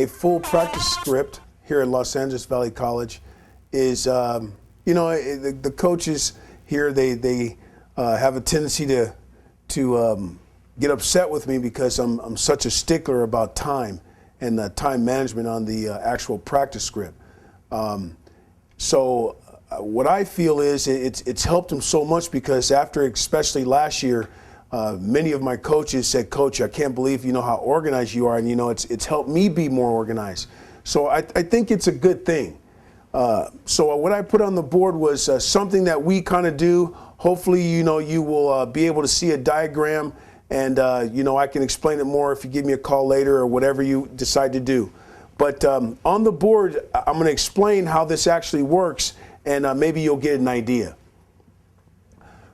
a full practice script here at Los Angeles Valley College is, the coaches here, they have a tendency to get upset with me because I'm such a stickler about time and time management on the actual practice script. So what I feel is it's helped them so much because after, especially last year, many of my coaches said, "Coach, I can't believe how organized you are," and it's helped me be more organized. So I think it's a good thing. So what I put on the board was something that we kind of do. Hopefully, you will be able to see a diagram, and I can explain it more if you give me a call later or whatever you decide to do. But on the board, I'm going to explain how this actually works, and maybe you'll get an idea.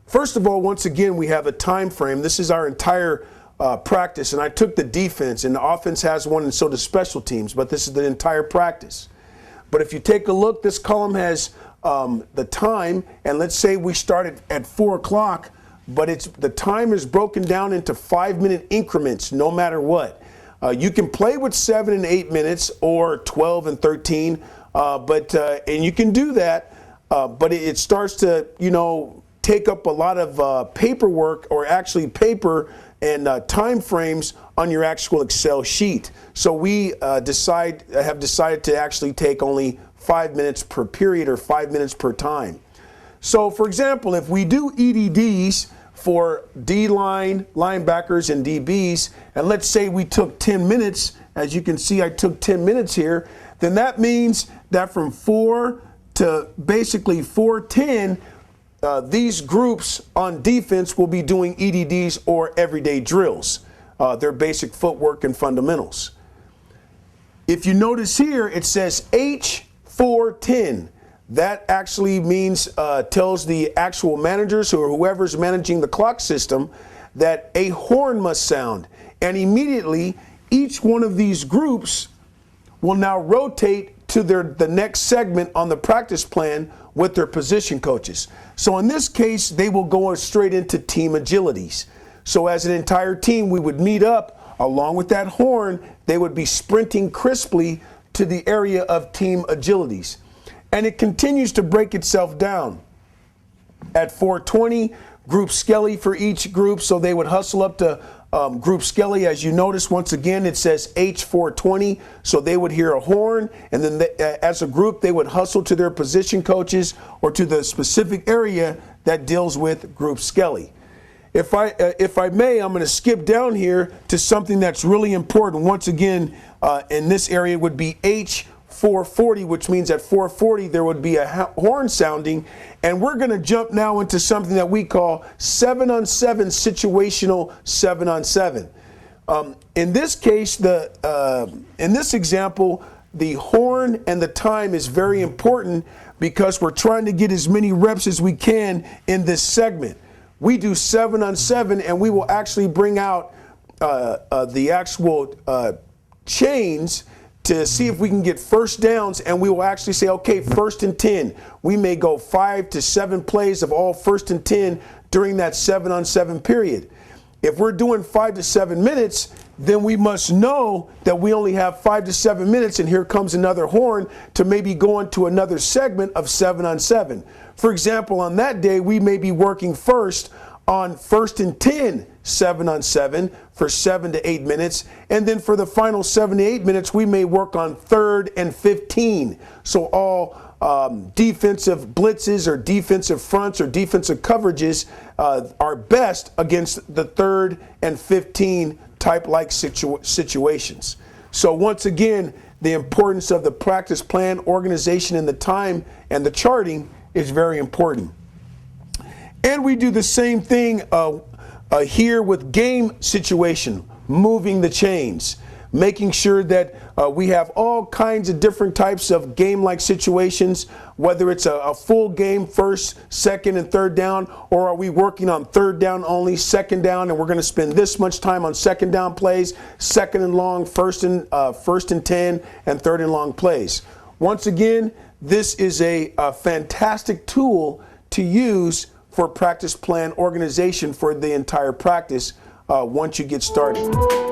First of all, once again, we have a time frame. This is our entire practice, and I took the defense, and the offense has one, and so does special teams, but this is the entire practice. But if you take a look, this column has the time, and let's say we started at 4 o'clock, but the time is broken down into 5-minute increments, no matter what. You can play with 7 and 8 minutes or 12 and 13, and you can do that, but it starts to, take up a lot of paperwork, or actually paper and time frames on your actual Excel sheet. So we have decided to actually take only 5 minutes per period or 5 minutes per time. So for example, if we do EDDs for D-line, linebackers, and DBs, and let's say we took 10 minutes, as you can see I took 10 minutes here, then that means that from 4 to basically 4:10, these groups on defense will be doing EDDs or everyday drills, their basic footwork and fundamentals. If you notice here, it says H410. That actually means, tells the actual managers or whoever's managing the clock system that a horn must sound. And immediately, each one of these groups will now rotate to the next segment on the practice plan with their position coaches. So in this case, they will go straight into team agilities. So as an entire team, we would meet up along with that horn. They would be sprinting crisply to the area of team agilities. And it continues to break itself down. At 4:20, group skelly for each group, so they would hustle up to group skelly. As you notice, once again, it says H420, so they would hear a horn, and then as a group, they would hustle to their position coaches or to the specific area that deals with group skelly. If I may, I'm going to skip down here to something that's really important. Once again, in this area would be H440, which means at 4:40 there would be a horn sounding, and we're going to jump now into something that we call 7-on-7 situational 7-on-7. In this case, in this example, the horn and the time is very important because we're trying to get as many reps as we can in this segment. We do 7-on-7, and we will actually bring out the actual chains to see if we can get first downs, and we will actually say, okay, 1st and 10. We may go 5 to 7 plays of all 1st and 10 during that 7-on-7 period. If we're doing 5 to 7 minutes, then we must know that we only have 5 to 7 minutes, and here comes another horn to maybe go into another segment of 7-on-7. For example, on that day, we may be working first on 1st and 10, 7-on-7 for 7 to 8 minutes. And then for the final 7 to 8 minutes, we may work on 3rd and 15. So all defensive blitzes or defensive fronts or defensive coverages are best against the 3rd and 15 type-like situations. So once again, the importance of the practice plan, organization, and the time and the charting is very important. And we do the same thing here with game situation, moving the chains, making sure that we have all kinds of different types of game-like situations, whether it's a full game, 1st, 2nd, and 3rd down, or are we working on 3rd down only, 2nd down, and we're going to spend this much time on 2nd down plays, 2nd and long, 1st and 10, and 3rd and long plays. Once again, this is a fantastic tool to use for practice plan organization for the entire practice once you get started.